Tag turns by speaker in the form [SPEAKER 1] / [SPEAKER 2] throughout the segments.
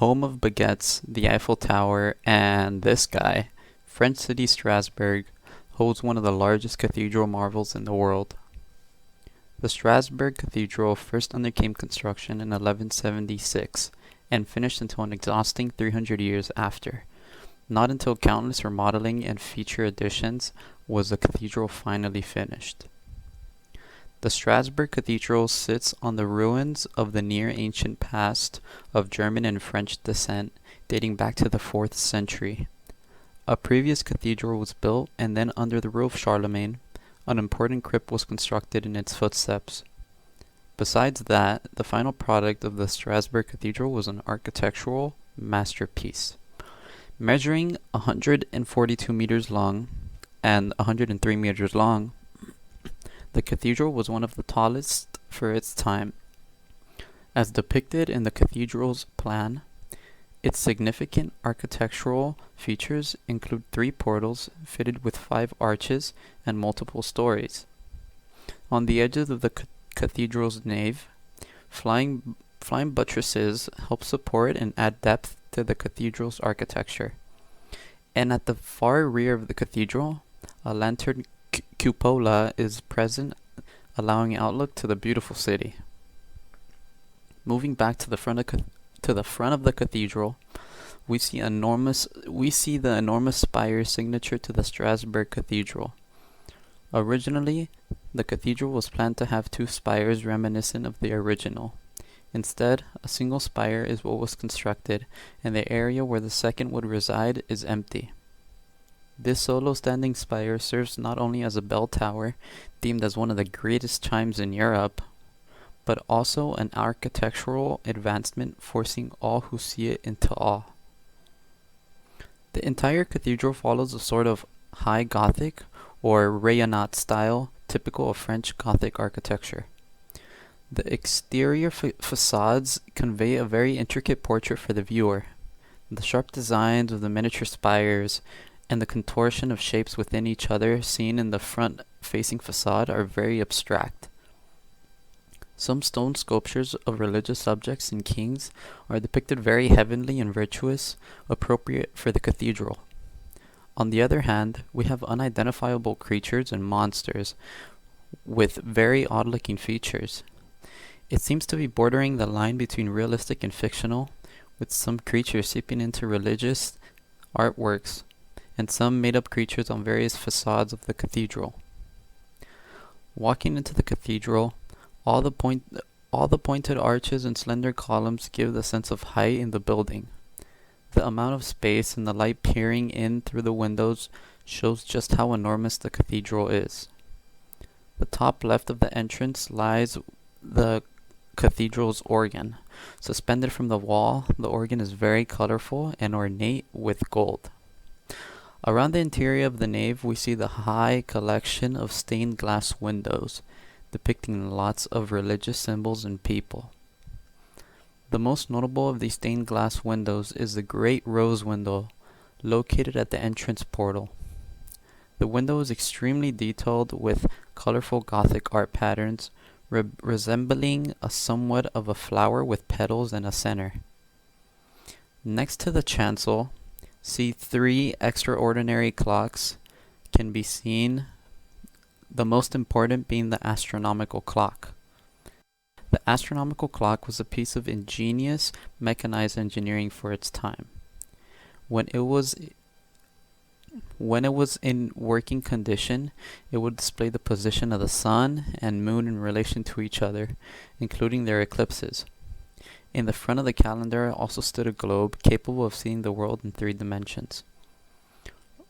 [SPEAKER 1] home of baguettes, the Eiffel Tower, and this guy, French city Strasbourg, holds one of the largest cathedral marvels in the world. The Strasbourg Cathedral first undercame construction in 1176 and finished until an exhausting 300 years after. Not until countless remodeling and feature additions was the cathedral finally finished. The Strasbourg Cathedral sits on the ruins of the near-ancient past of German and French descent dating back to the 4th century. A previous cathedral was built, and then under the rule of Charlemagne, an important crypt was constructed in its footsteps. Besides that, the final product of the Strasbourg Cathedral was an architectural masterpiece. Measuring 142 meters long and 103 meters long, the cathedral was one of the tallest for its time. As depicted in the cathedral's plan, its significant architectural features include 3 portals fitted with 5 arches and multiple stories. On the edges of the cathedral's nave, flying buttresses help support and add depth to the cathedral's architecture. And at the far rear of the cathedral, a lantern cupola is present, allowing outlook to the beautiful city. Moving back to the front of the cathedral, we see the enormous spire signature to the Strasbourg Cathedral. Originally, the cathedral was planned to have 2 spires reminiscent of the original. Instead, a single spire is what was constructed, and the area where the second would reside is empty. This solo standing spire serves not only as a bell tower, deemed as one of the greatest chimes in Europe, but also an architectural advancement forcing all who see it into awe. The entire cathedral follows a sort of high Gothic or Rayonnat style typical of French Gothic architecture. The exterior facades convey a very intricate portrait for the viewer. The sharp designs of the miniature spires and the contortion of shapes within each other seen in the front-facing facade are very abstract. Some stone sculptures of religious subjects and kings are depicted very heavenly and virtuous, appropriate for the cathedral. On the other hand, we have unidentifiable creatures and monsters with very odd-looking features. It seems to be bordering the line between realistic and fictional, with some creatures seeping into religious artworks and some made-up creatures on various facades of the cathedral. Walking into the cathedral, all the pointed arches and slender columns give the sense of height in the building. The amount of space and the light peering in through the windows shows just how enormous the cathedral is. The top left of the entrance lies the cathedral's organ. Suspended from the wall, the organ is very colorful and ornate with gold. Around the interior of the nave, we see the high collection of stained glass windows, depicting lots of religious symbols and people. The most notable of these stained glass windows is the Great Rose Window, located at the entrance portal. The window is extremely detailed with colorful Gothic art patterns, resembling somewhat of a flower with petals and a center. Next to the chancel, see 3 extraordinary clocks can be seen, the most important being the astronomical clock. The astronomical clock was a piece of ingenious mechanized engineering for its time. When it was in working condition, it would display the position of the sun and moon in relation to each other, including their eclipses. In the front of the calendar also stood a globe capable of seeing the world in 3 dimensions.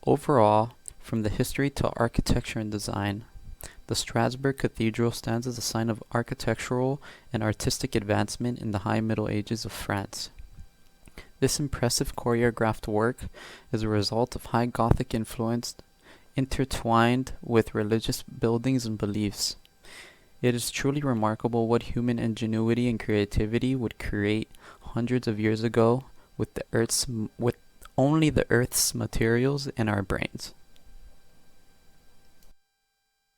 [SPEAKER 1] Overall, from the history to architecture and design, the Strasbourg Cathedral stands as a sign of architectural and artistic advancement in the High Middle Ages of France. This impressive choreographed work is a result of high Gothic influence intertwined with religious buildings and beliefs. It is truly remarkable what human ingenuity and creativity would create hundreds of years ago with only the Earth's materials and our brains.